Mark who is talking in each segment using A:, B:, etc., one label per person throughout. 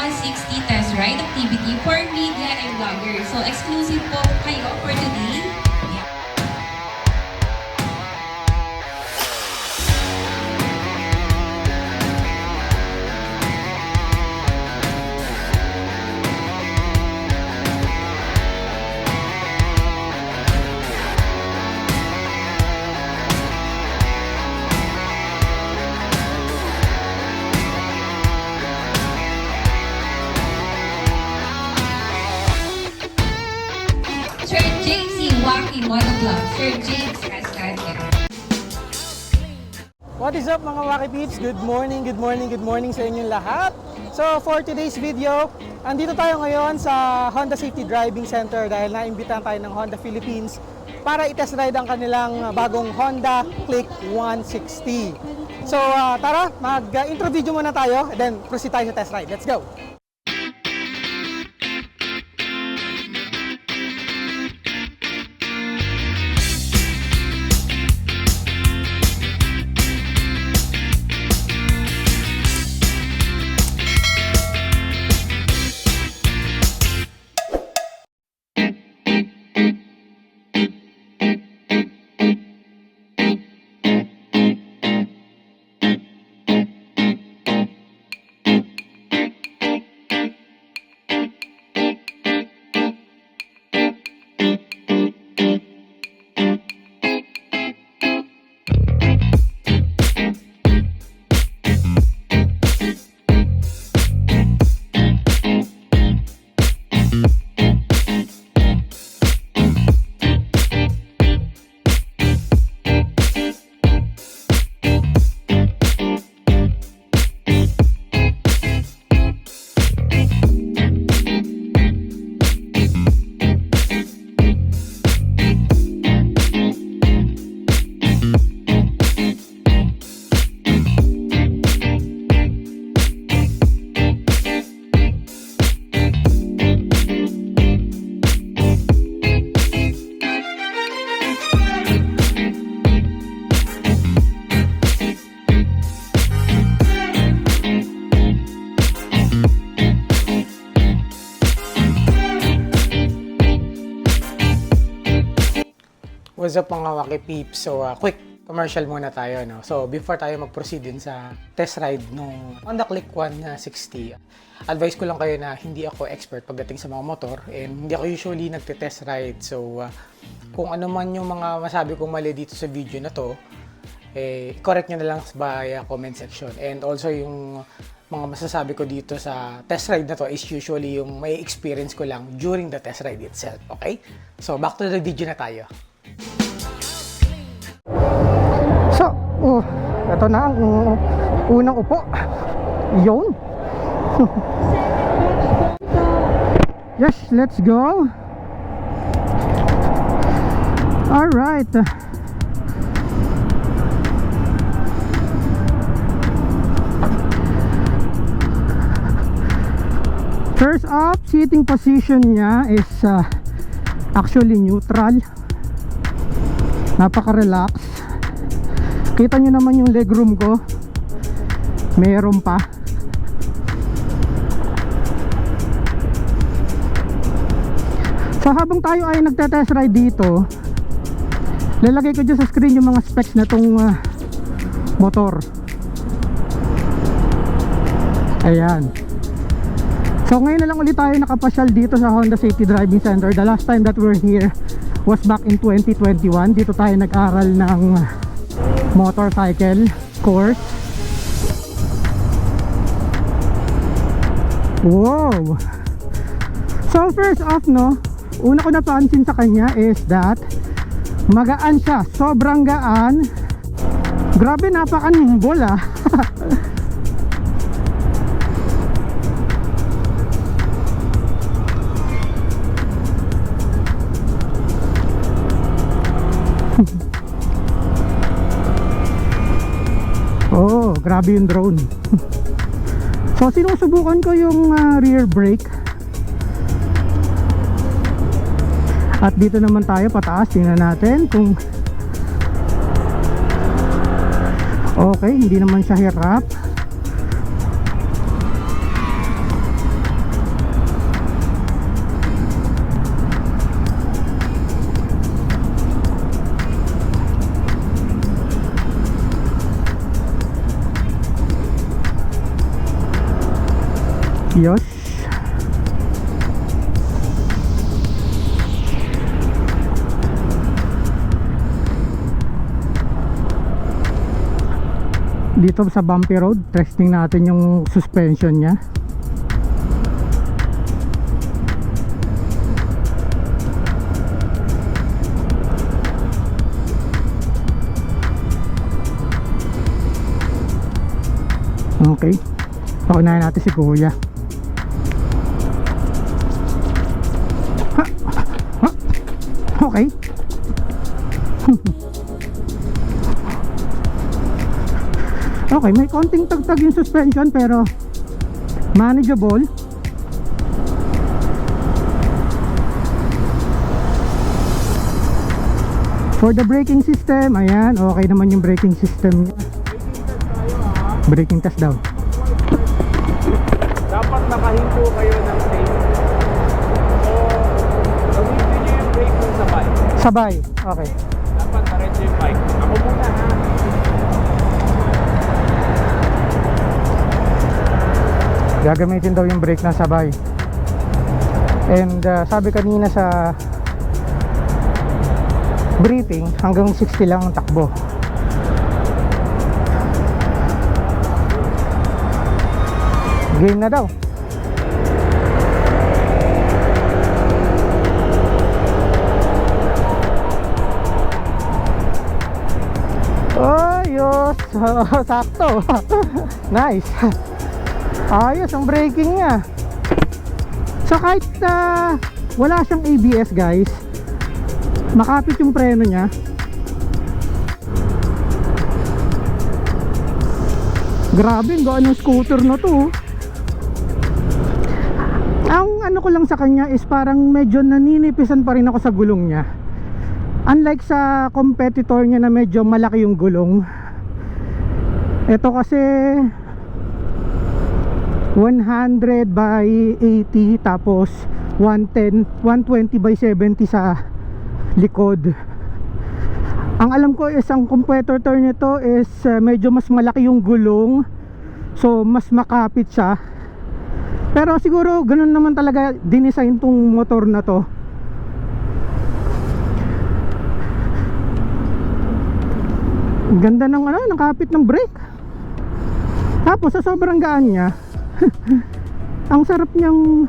A: 160 test ride activity for media and vloggers. So exclusive po kayo for today. Sir James Iwaki, Motovlog. Sir James Cascade.
B: What is up mga Waki Peeps? Good morning sa inyong lahat. So for today's video, andito tayo ngayon sa Honda Safety Driving Center dahil naimbitahan tayo ng Honda Philippines para i-test ride ang kanilang bagong Honda Click 160. So tara, mag-intro video muna tayo and then proceed tayo sa test ride. Let's go! What's up mga Waki Peeps? So quick commercial muna tayo, no? So before tayo mag-proceed din sa test ride nung Honda Click 160, advice ko lang kayo na hindi ako expert pagdating sa mga motor and hindi ako usually nagte-test ride. So kung ano man yung mga masabi kong mali dito sa video na to, correct nyo na lang via comment section. And also yung mga masasabi ko dito sa test ride na to is usually yung may experience ko lang during the test ride itself. Okay? So back to the video na tayo. So, ito na ang unang upo. Yun. Yes, let's go. Alright. First up, seating position niya is actually neutral. Napaka-relax. Kita nyo naman yung legroom ko. Meron pa. So habang tayo ay nagte-test ride dito, lalagay ko dyan sa screen yung mga specs na tong motor. Ayan. So ngayon na lang ulit tayo nakapasyal dito sa Honda Safety Driving Center. The last time that we're here was back in 2021. Dito tayo nag-aral ng motorcycle course. Wow! So first off, no, una ko napansin sa kanya is that magaan siya, sobrang gaan. Grabe, napaka-nimble ah. Oh, grabe yung drone. So sinusubukan ko yung rear brake. At dito naman tayo pataas. Tingnan natin kung okay, hindi naman siya hirap. dito sa bumpy road. Testing natin yung suspension niya. Okay, paunahin natin si Kuya. Ha? Ha? Okay. Okay, may konting tagtag yung suspension pero manageable. For the braking system, ayan, okay naman yung braking system niya. Braking test daw.
C: Dapat nakahinto kayo ng tape. So, gamitin nyo yung brake ng sabay.
B: Sabay, okay.
C: Dapat diretso yung bike. Ako muna ha.
B: Gagamitin daw yung brake na sabay. And sabi kanina sa briefing, hanggang 60 lang ang takbo. Game na daw. Ayos. Sakto. Nice. Ayos ang braking niya. So kahit wala siyang ABS guys, makapit yung preno niya. Grabe, gaan yung scooter na to. Ang ano ko lang sa kanya is parang medyo naninipisan pa rin ako sa gulong niya. Unlike sa competitor niya na medyo malaki yung gulong, ito kasi 100 by 80 tapos 110, 120 by 70 sa likod. Ang alam ko is ang competitor nito is medyo mas malaki yung gulong, so mas makapit siya. Pero siguro ganun naman talaga dinesign tong motor na to. Ganda ng ano, ng kapit ng brake. Tapos sa sobrang gaan niya, ang sarap niyang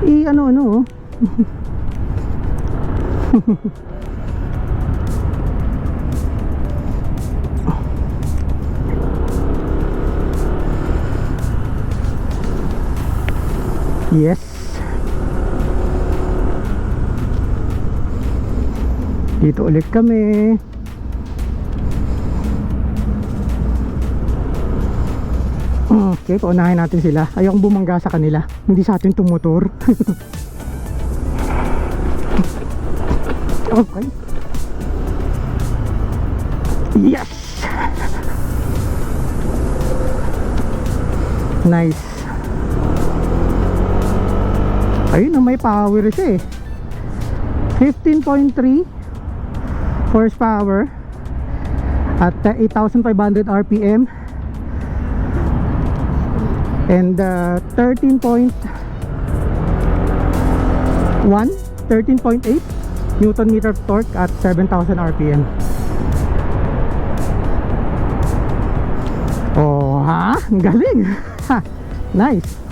B: i-ano-ano. Yes. Dito ulit kami. Okay, paunahin natin sila. Ayokong bumangga sa kanila. Hindi sa atin itong motor. Okay. Yes. Nice. Ayun na, may power siya eh. 15.3 horsepower at 8,500 RPM and 13.8 Newton meter of torque at 7,000 RPM. Oh ha, ang galing. Nice.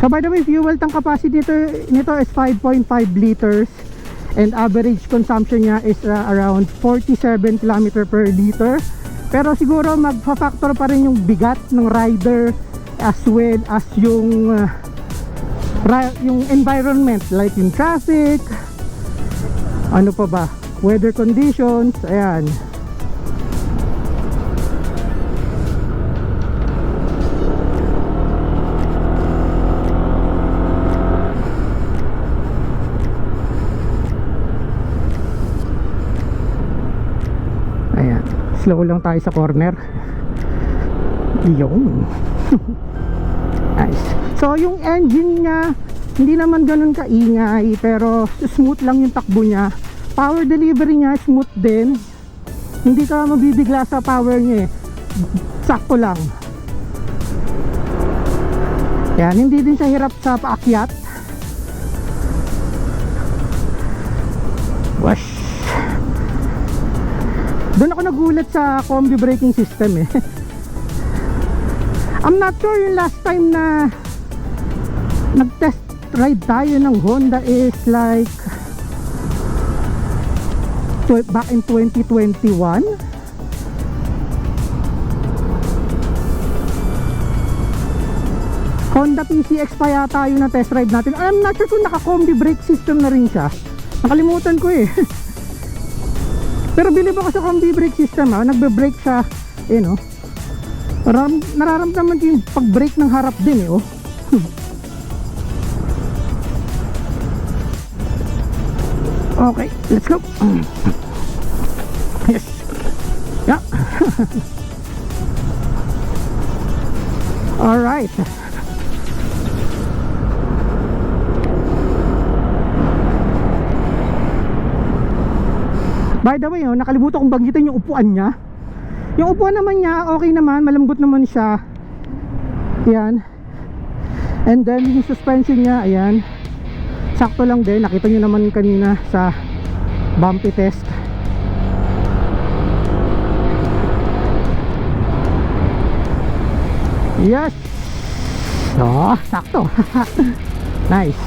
B: So by the way, fuel tank capacity nito is 5.5 liters and average consumption niya is around 47 km per liter. Pero siguro magfa-factor pa rin yung bigat ng rider as well as yung environment, like yung traffic, ano pa ba, weather conditions, ayan. Ayan, slow lang tayo sa corner. Yung nice. So yung engine niya hindi naman ganun kaingay, pero smooth lang yung takbo niya. Power delivery niya smooth din. Hindi ka mabibigla sa power niya eh. Sakto lang. Yan, hindi din siya hirap sa paakyat. Wash. Doon ako nagulat sa combi braking system eh. I'm not sure yung last time na nag-test ride tayo ng Honda is like back in 2021. Honda PCX pa yata yung na test ride natin. I'm not sure kung naka-combi brake system na rin siya. Nakalimutan ko eh. Pero bilib ako sa combi brake system ha. Nagbe-brake siya, eh no. Nararamdaman ko yung pag-brake ng harap din eh oh. Okay, let's go. Yes. Yeah. All right. By the way, oh, nakalimutan kong banggitin yung upuan niya. Yung upuan naman niya, okay naman, malambot naman siya. Ayan. And then yung suspension niya, ayan. Sakto lang din, nakita nyo naman kanina sa bumpy test. Yes. Oh, sakto. Nice.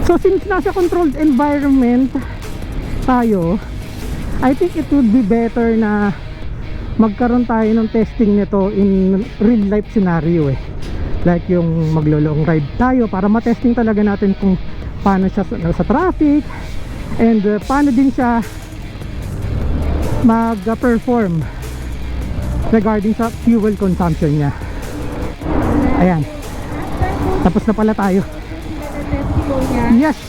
B: So since nasa controlled environment tayo, I think it would be better na magkaroon tayo ng testing nito in real life scenario eh. Like yung maglo-long ride tayo para matesting talaga natin kung paano siya sa traffic and paano din siya mag-perform regarding sa fuel consumption niya. Ayan. Tapos na pala tayo. Yes.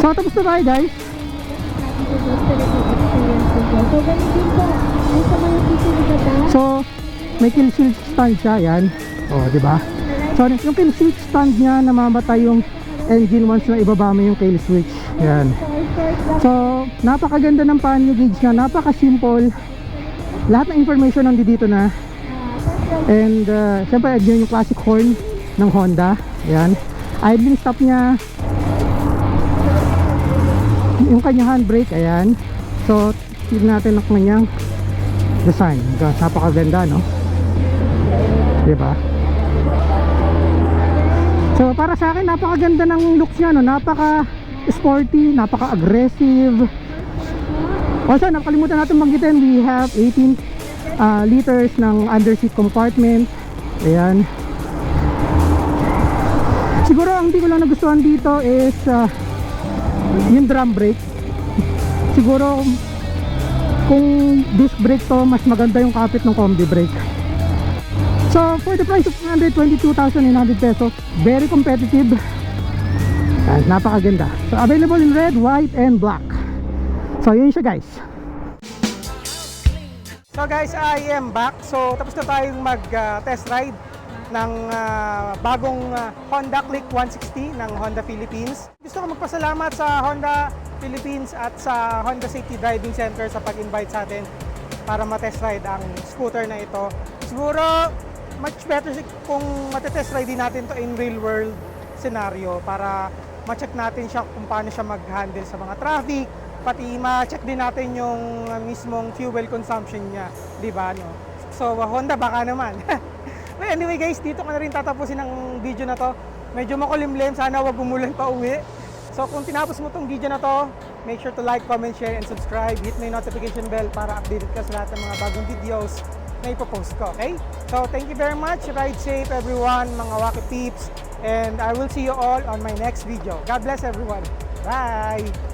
B: So tapos na tayo guys. So may kill switch stand siya, yan. Oh, di ba? So yung kill switch stand niya, namamatay yung engine once na ibaba mo yung kill switch. Yan. So napakaganda ng panyo gauge niya, napaka-simple. Lahat ng information nandito na. And syempre yun yung classic horn ng Honda. Yan. Idling stop niya, yung kanyang handbrake, ayan. So tignan natin ang kanyang design. Napakaganda, no? Diba? So para sa akin, napakaganda ng looks niya, no? Napaka sporty, napaka aggressive. Also nakalimutan natin banggitin, we have 18 liters ng underseat compartment. Ayan. Siguro ang hindi ko lang nagustuhan dito is yung drum brake. Siguro kung disc brake to, mas maganda yung kapit ng combi brake. So for the price of 122,900 pesos, very competitive and napakaganda. So available in red, white and black. So yun siya guys. So guys, I am back. So tapos na tayong mag test ride ng bagong Honda Click 160 ng Honda Philippines. Gusto ko magpasalamat sa Honda Philippines at sa Honda Safety Driving Center sa pag-invite sa atin para matest ride ang scooter na ito. Siguro much better kung matetest ride din natin to in real world scenario para ma-check natin siya kung paano siya mag-handle sa mga traffic, pati ma-check din natin yung mismong fuel consumption niya, di ba, no? So Honda baka naman. Well, anyway guys, dito ko na rin tatapusin ang video na to. Medyo makulimlim, sana wag umulan pa uwi. So kung tinapos mo tong video na to, make sure to like, comment, share, and subscribe. Hit mo yung notification bell para updated ka sa lahat ng mga bagong videos na ipopost ko, okay? So thank you very much. Ride safe everyone, mga Waki peeps. And I will see you all on my next video. God bless everyone. Bye!